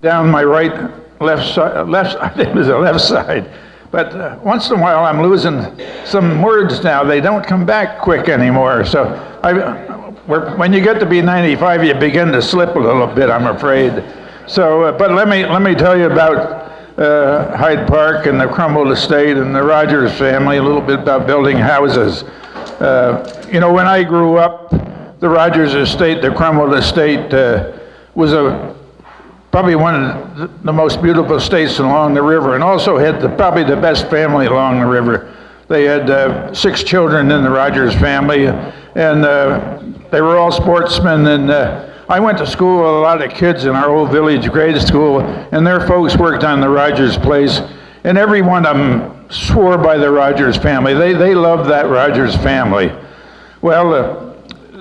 down my left side, I think it was the left side. But once in a while I'm losing some words now. They don't come back quick anymore. So when you get to be 95, you begin to slip a little bit, I'm afraid. So, but let me tell you about Hyde Park and the Crumble Estate and the Rogers family, a little bit about building houses. When I grew up, the Rogers Estate, the Crumble Estate, was probably one of the most beautiful estates along the river, and also had probably the best family along the river. They had 6 children in the Rogers family, and they were all sportsmen. And I went to school with a lot of kids in our old village grade school, and their folks worked on the Rogers place, and every one of them swore by the Rogers family. They loved that Rogers family. Well,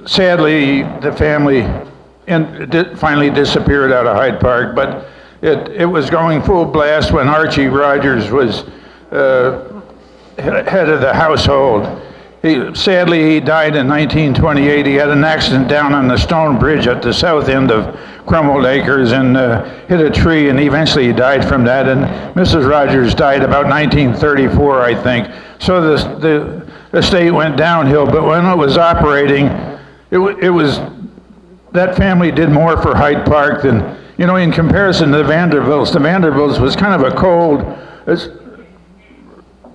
sadly, the family finally disappeared out of Hyde Park, but it was going full blast when Archie Rogers was head of the household. Sadly, he died in 1928. He had an accident down on the stone bridge at the south end of Crumbled Acres and hit a tree, and eventually he died from that. And Mrs. Rogers died about 1934, I think. So the estate went downhill, but when it was operating, it was that family did more for Hyde Park than, in comparison to the Vanderbilts. The Vanderbilts was kind of a cold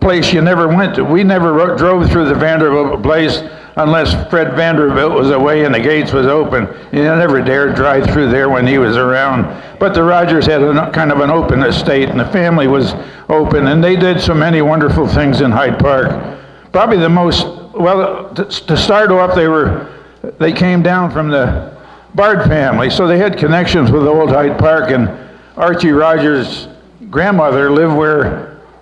place you never went to. We never drove through the Vanderbilt place unless Fred Vanderbilt was away and the gates was open. You never dared drive through there when he was around. But the Rogers had kind of an open estate, and the family was open, and they did so many wonderful things in Hyde Park. Probably the most, to start off, they came down from the Bard family, so they had connections with old Hyde Park, and Archie Rogers' grandmother lived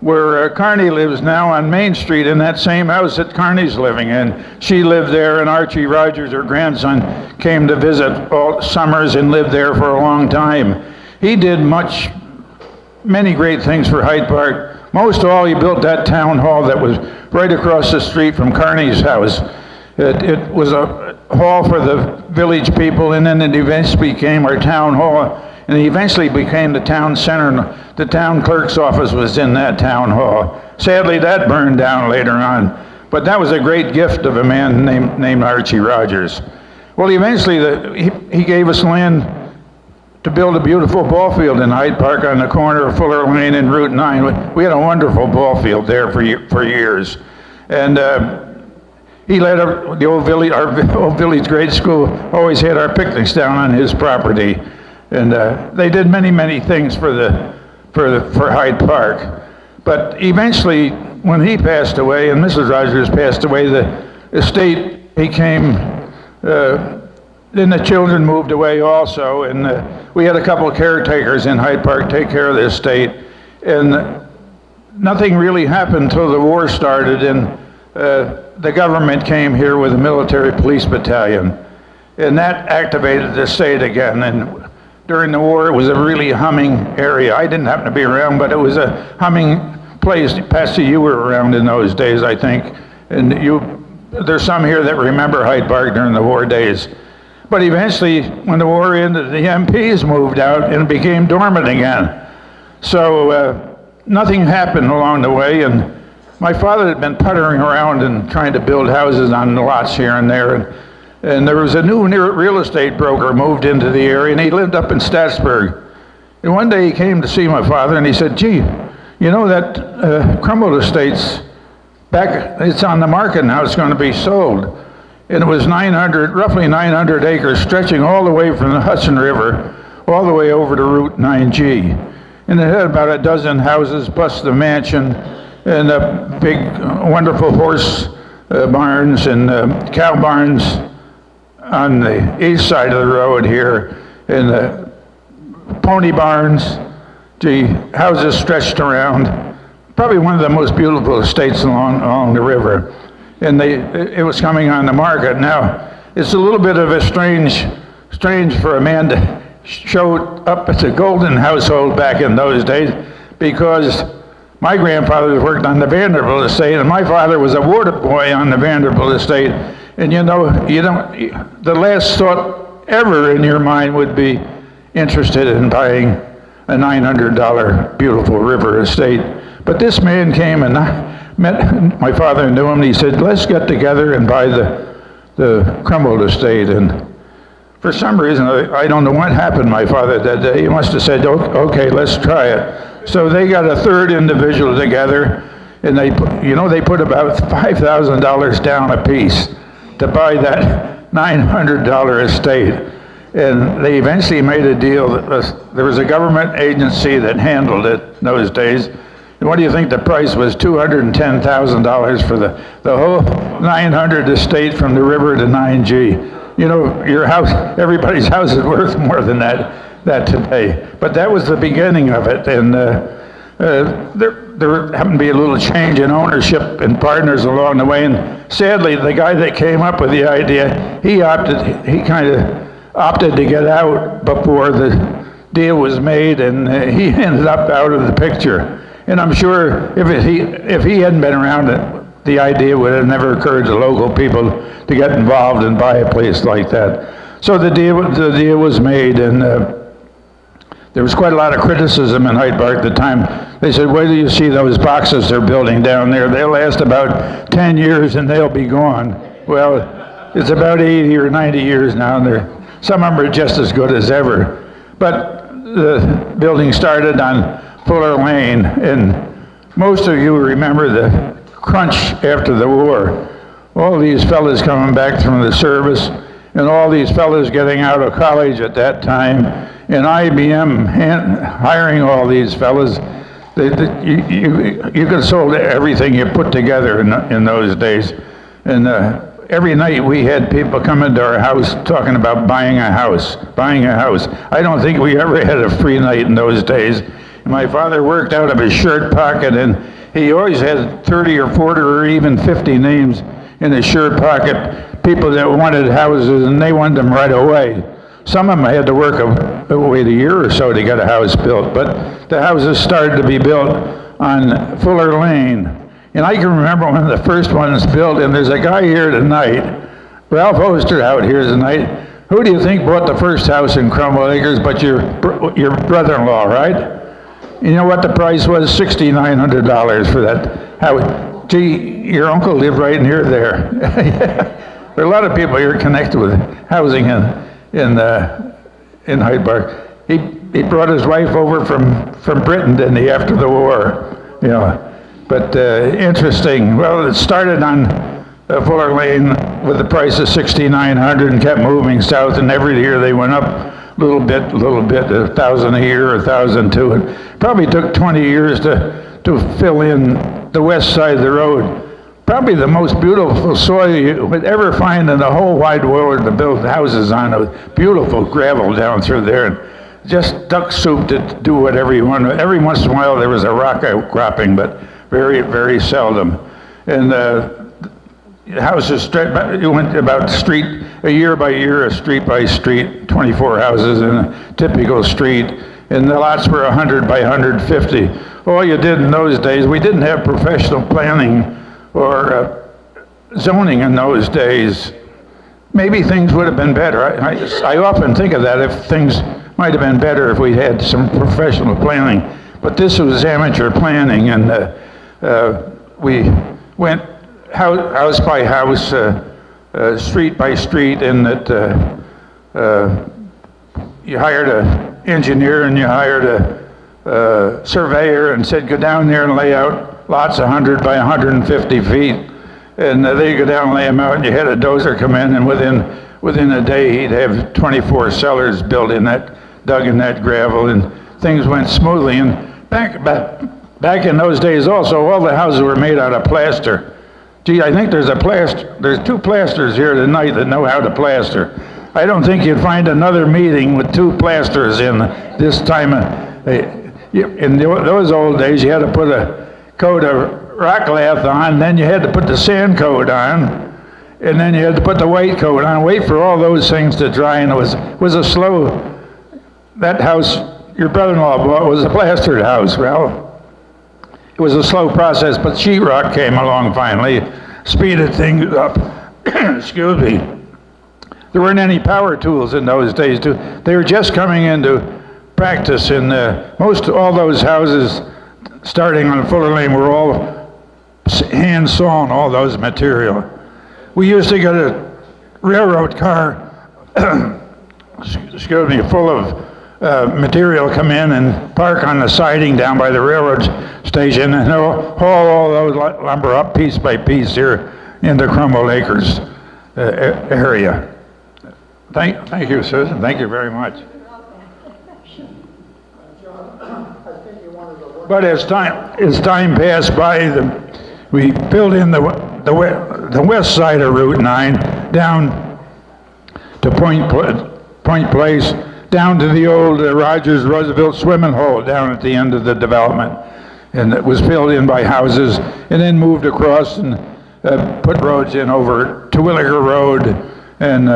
where Carney lives now on Main Street, in that same house that Carney's living in. She lived there, and Archie Rogers, her grandson, came to visit all summers and lived there for a long time. He did many great things for Hyde Park. Most of all, he built that town hall that was right across the street from Carney's house. It was a hall for the village people, and then it eventually became our town hall, and it eventually became the town center. The town clerk's office was in that town hall. Sadly, that burned down later on, but that was a great gift of a man named Archie Rogers. Well, eventually he gave us land to build a beautiful ball field in Hyde Park on the corner of Fuller Lane and Route 9. We had a wonderful ball field there for years, and he let our old village grade school always had our picnics down on his property, and they did many things for Hyde Park. But eventually, when he passed away and Mrs. Rogers passed away, the estate became. Then the children moved away also, and we had a couple of caretakers in Hyde Park take care of the estate, and nothing really happened until the war started, and the government came here with a military police battalion, and that activated the estate again. And during the war, it was a really humming area. I didn't happen to be around, but it was a humming place. Patsy, you were around in those days, I think, and there's some here that remember Hyde Park during the war days. But eventually, when the war ended, the MPs moved out and it became dormant again. So nothing happened along the way, and my father had been puttering around and trying to build houses on the lots here and there. And there was a new real estate broker moved into the area, and he lived up in Statsburg. And one day he came to see my father, and he said, "Gee, that Crumbled Estate's back, it's on the market now, it's going to be sold." And it was roughly 900 acres, stretching all the way from the Hudson River, all the way over to Route 9G. And it had about a dozen houses, plus the mansion, and big, wonderful horse barns and cow barns on the east side of the road here, and the pony barns. The houses stretched around. Probably one of the most beautiful estates along the river. And it was coming on the market. Now, it's a little bit of a strange for a man to show up at the Golden household back in those days, because my grandfather worked on the Vanderbilt estate, and my father was a water boy on the Vanderbilt estate. And the last thought ever in your mind would be interested in buying a $900 beautiful river estate. But this man came and met my father and knew him, and he said, let's get together and buy the Crumble estate. And for some reason, I don't know what happened, my father, that day. He must have said, okay, let's try it. So they got a third individual together, and they put about $5,000 down a piece to buy that $900 estate. And they eventually made a deal. There was a government agency that handled it in those days. And what do you think the price was? $210,000 for the whole 900 estate from the river to 9G. You know, your house, everybody's house is worth more than that today. But that was the beginning of it. And there happened to be a little change in ownership and partners along the way. And sadly, the guy that came up with the idea, he kind of opted to get out before the deal was made, and he ended up out of the picture. And I'm sure if he hadn't been around, the idea would have never occurred to local people to get involved and buy a place like that. So the deal was made, and there was quite a lot of criticism in Hyde Park at the time. They said, wait till you see those boxes they're building down there. They'll last about 10 years and they'll be gone. Well, it's about 80 or 90 years now, and some of them are just as good as ever. But the building started on Fuller Lane, and most of you remember the crunch after the war. All these fellas coming back from the service, and all these fellas getting out of college at that time, and IBM hiring all these fellas. You could have sold everything you put together in those days. And every night we had people come into our house talking about buying a house. I don't think we ever had a free night in those days. My father worked out of his shirt pocket, and he always had 30 or 40 or even 50 names in his shirt pocket, people that wanted houses, and they wanted them right away. Some of them had to work wait a year or so to get a house built, but the houses started to be built on Fuller Lane. And I can remember one of the first ones built, and there's a guy here tonight, Ralph Oster out here tonight. Who do you think bought the first house in Crumble Acres but your brother-in-law, right? You know what the price was? $6,900 for that house. Gee, your uncle lived right near there. There are a lot of people here connected with housing in Hyde Park. He brought his wife over from Britain, didn't he, after the war? You know. But interesting. Well, it started on Fuller Lane with the price of $6,900 and kept moving south, and every year they went up a little bit, $1,000 a year, $1,002. It probably took 20 years to fill in the west side of the road. Probably the most beautiful soil you would ever find in the whole wide world to build houses on. It was beautiful gravel down through there, and just duck soup to do whatever you want. Every once in a while there was a rock outcropping, but very, very seldom. And houses, you went about street, year by year, street by street, 24 houses in a typical street, and the lots were 100 by 150. All you did in those days, we didn't have professional planning or zoning in those days. Maybe things would have been better. I often think of that, if things might have been better if we had some professional planning. But this was amateur planning, and we went house by house, street by street, and that you hired an engineer and you hired a surveyor and said, go down there and lay out lots 100 by 150 feet. And they go down and lay them out, and you had a dozer come in, and within a day he'd have 24 cellars built in that, dug in that gravel, and things went smoothly. And back in those days also, all the houses were made out of plaster. Gee, I think there's two plasters here tonight that know how to plaster. I don't think you'd find another meeting with two plasters in this time. In those old days, you had to put a coat of rock lath on, then you had to put the sand coat on, and then you had to put the white coat on, wait for all those things to dry, and it was a slow, that house your brother-in-law bought was a plastered house. Well, it was a slow process, but sheetrock came along finally, speeded things up. Excuse me. There weren't any power tools in those days. They were just coming into practice in most all those houses starting on Fuller Lane were all hand sawn, all those material. We used to get a railroad car, excuse me, full of material come in and park on the siding down by the railroad station and haul all those lumber up piece by piece here in the Crumble Acres area. Thank you, Susan. Thank you very much. But as time passed by, we filled in the west side of Route 9 down to Point Place, down to the old Rogers Roosevelt swimming hole down at the end of the development. And it was filled in by houses, and then moved across and put roads in over Terwilliger Road and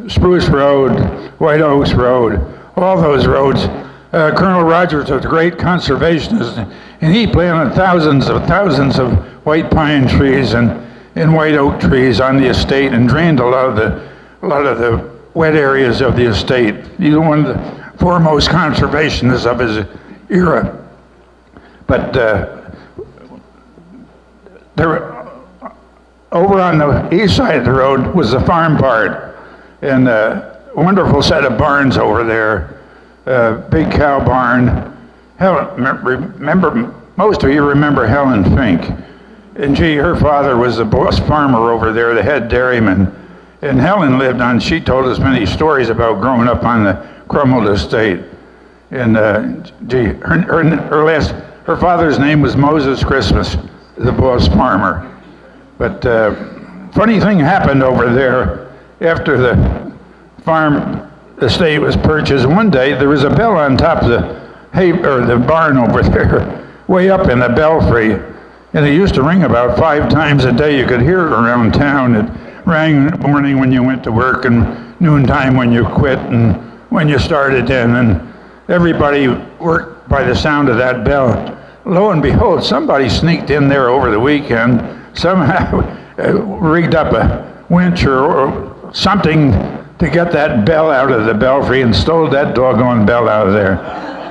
Spruce Road, White Oaks Road, all those roads. Colonel Rogers was a great conservationist, and he planted thousands of white pine trees and white oak trees on the estate, and drained a lot of the wet areas of the estate. He was one of the foremost conservationists of his era. But over on the east side of the road was the farm part, and a wonderful set of barns over there. Big cow barn. Remember, most of you remember Helen Fink. And her father was the boss farmer over there, the head dairyman. And Helen she told us many stories about growing up on the Crumble estate. And her father's name was Moses Christmas, the boss farmer. But funny thing happened over there after the farm estate was purchased. One day there was a bell on top of the barn over there, way up in the belfry, and it used to ring about 5 times a day. You could hear it around town. It rang in the morning when you went to work, and noontime when you quit, and when you started in, and everybody worked by the sound of that bell. Lo and behold, somebody sneaked in there over the weekend, somehow rigged up a winch or something to get that bell out of the belfry and stole that doggone bell out of there.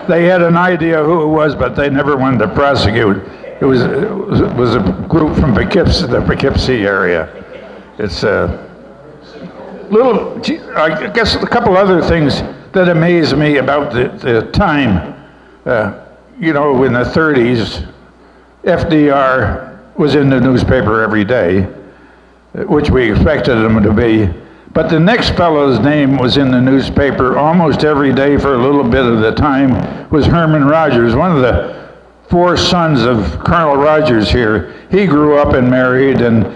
They had an idea who it was, but they never wanted to prosecute. It was a group from Poughkeepsie, the Poughkeepsie area. It's a little, I guess a couple other things that amaze me about the time. In the 30s, FDR was in the newspaper every day, which we expected him to be. But the next fellow's name was in the newspaper almost every day for a little bit of the time, was Herman Rogers, one of the 4 sons of Colonel Rogers here. He grew up and married and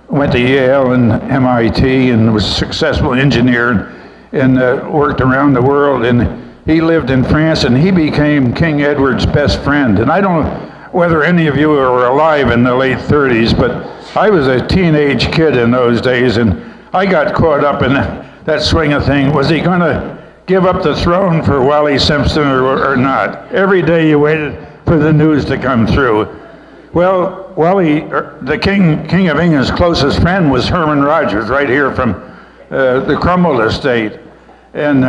went to Yale and MIT and was a successful engineer and worked around the world. And he lived in France, and he became King Edward's best friend. And I don't know whether any of you were alive in the late 30s, but I was a teenage kid in those days, and I got caught up in that swing of thing. Was he going to give up the throne for Wally Simpson or not? Every day you waited for the news to come through. Well, the King of England's closest friend was Herman Rogers, right here from the Crumble estate. And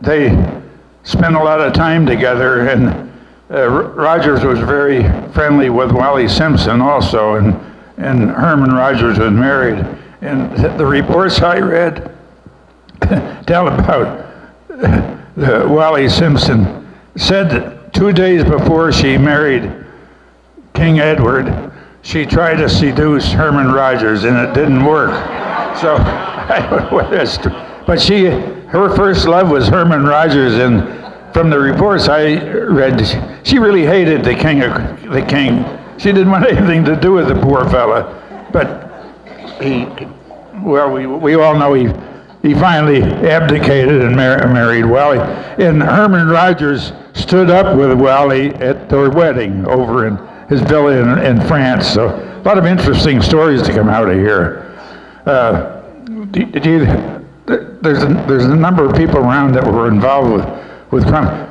they spent a lot of time together, and Rogers was very friendly with Wally Simpson also, and Herman Rogers was married. And the reports I read tell about Wally Simpson said that 2 days before she married King Edward, she tried to seduce Herman Rogers, and it didn't work. So I don't know what that's true. But her first love was Herman Rogers, and from the reports I read, she really hated the king. She didn't want anything to do with the poor fella. But we all know he finally abdicated and married Wally. And Herman Rogers stood up with Wally at their wedding over in his villa in France. So a lot of interesting stories to come out of here. There's a number of people around that were involved with crime.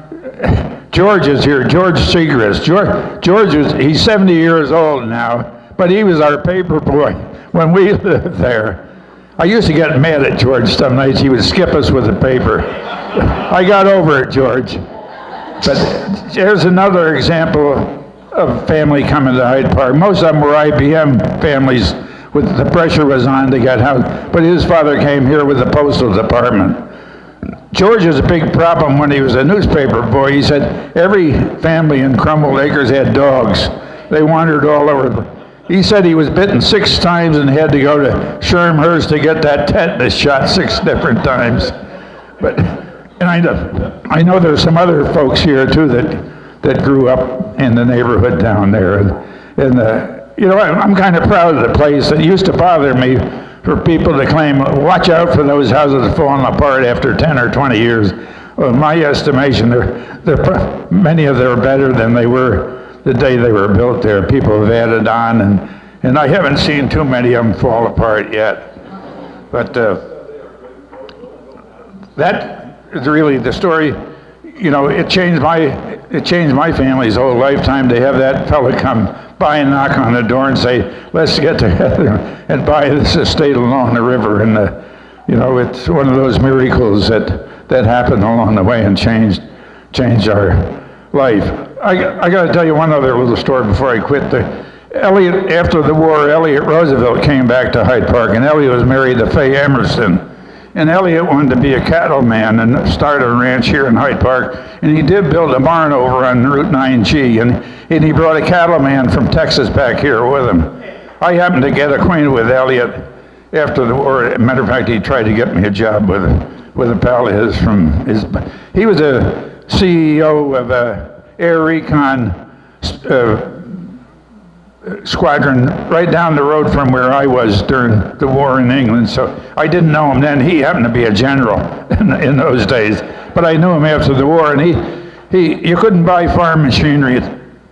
George is here, George Segrist. He's 70 years old now, but he was our paper boy when we lived there. I used to get mad at George some nights. He would skip us with the paper. I got over it, George. But there's another example of family coming to Hyde Park. Most of them were IBM families. With the pressure was on to get house, but his father came here with the postal department. George was a big problem when he was a newspaper boy. He said every family in Crumbled Acres had dogs. They wandered all over. He said he was bitten 6 times and had to go to Shermhurst to get that tetanus shot 6 different times. But and I know there's some other folks here too that grew up in the neighborhood down there, and you know, I'm kind of proud of the place. It used to bother me for people to claim, watch out for those houses falling apart after 10 or 20 years. Well, in my estimation, many of them are better than they were the day they were built there. People have added on, and I haven't seen too many of them fall apart yet. But that is really the story. You know, it changed my family's whole lifetime to have that fella come by and knock on the door and say, let's get together and buy this estate along the river. And, you know, it's one of those miracles that happened along the way and changed our life. I got to tell you one other little story before I quit. After the war, Elliott Roosevelt came back to Hyde Park, and Elliott was married to Faye Emerson. And Elliott wanted to be a cattleman and start a ranch here in Hyde Park. And he did build a barn over on Route 9G, and he brought a cattleman from Texas back here with him. I happened to get acquainted with Elliott after the war. As a matter of fact, he tried to get me a job with a pal of his he was a CEO of a Air Recon squadron right down the road from where I was during the war in England. So I didn't know him then. He happened to be a general in those days. But I knew him after the war, and you couldn't buy farm machinery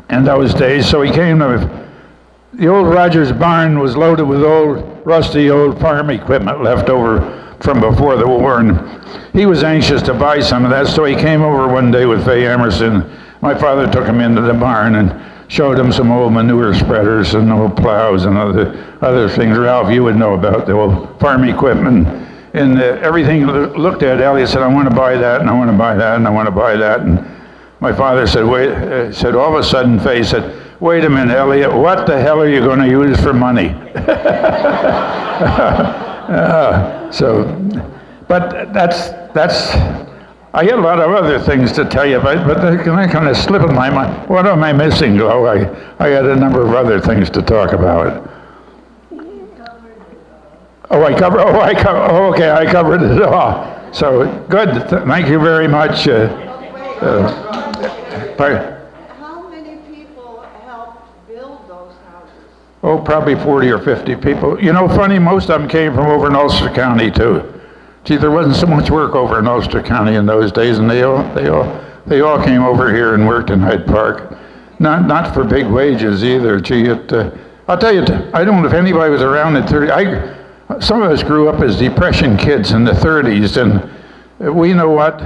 in those days, so he came to the old Rogers barn was loaded with rusty old farm equipment left over from before the war, and he was anxious to buy some of that, so he came over one day with Faye Emerson. My father took him into the barn and showed him some old manure spreaders and old plows and other things. Ralph, you would know about the old farm equipment. And everything looked at, Elliott said, I want to buy that, and I want to buy that, and I want to buy that. And my father said, wait, all of a sudden, Faye said, wait a minute, Elliott, what the hell are you going to use for money? But that's, I had a lot of other things to tell you about, but they kind of slip in my mind. What am I missing, Glo? I had a number of other things to talk about. I covered it all. So, good. Thank you very much. How many people helped build those houses? Oh, probably 40 or 50 people. You know, funny, most of them came from over in Ulster County, too. Gee, there wasn't so much work over in Ulster County in those days, and they all came over here and worked in Hyde Park. Not for big wages either. Gee, I'll tell you, I don't know if anybody was around in 30. Some of us grew up as Depression kids in the 30s, and we know what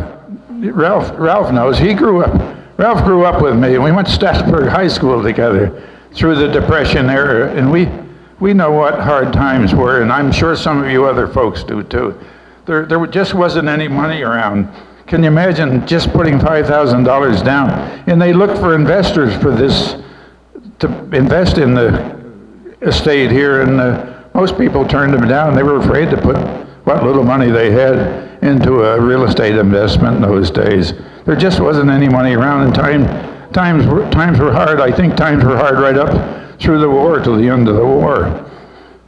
Ralph knows. Ralph grew up with me, and we went to Statsburg High School together through the Depression era, and we know what hard times were, and I'm sure some of you other folks do too. There just wasn't any money around. Can you imagine just putting $5,000 down? And they looked for investors for this, to invest in the estate here, and most people turned them down. They were afraid to put what little money they had into a real estate investment in those days. There just wasn't any money around, and times were hard. I think times were hard right up through the war till the end of the war.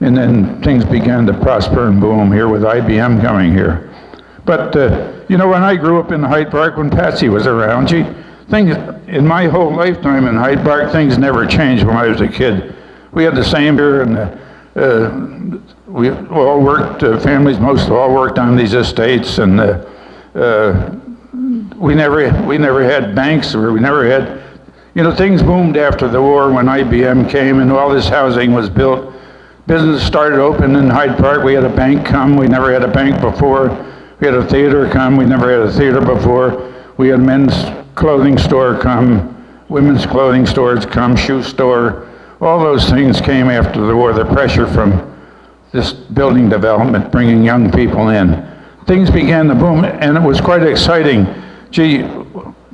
And then things began to prosper and boom here with IBM coming here. But, you know, when I grew up in Hyde Park, when Patsy was around, things, in my whole lifetime in Hyde Park, things never changed when I was a kid. We had the same here, and we all worked, families most all worked on these estates, and we never had banks, or we never had, you know, things boomed after the war when IBM came and all this housing was built. Business started open in Hyde Park. We had a bank come. We never had a bank before. We had a theater come. We never had a theater before. We had men's clothing store come, women's clothing stores come, shoe store. All those things came after the war. The pressure from this building development, bringing young people in. Things began to boom, and it was quite exciting. Gee,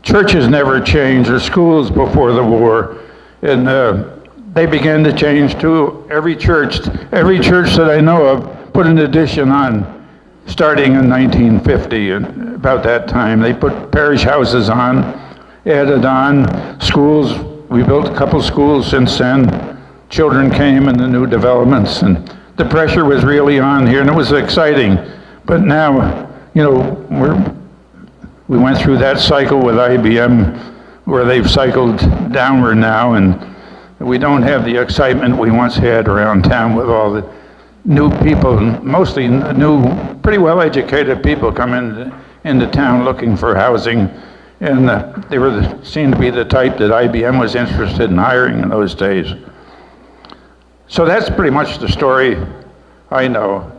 churches never changed, or schools before the war, and they began to change too. Every church that I know of put an addition on, starting in 1950, and about that time. They put parish houses on, added on schools. We built a couple schools since then. Children came in the new developments, and the pressure was really on here, and it was exciting. But now, you know, we went through that cycle with IBM, where they've cycled downward now, and we don't have the excitement we once had around town with all the new people, mostly new, pretty well-educated people come into town looking for housing, and they seemed to be the type that IBM was interested in hiring in those days. So that's pretty much the story I know.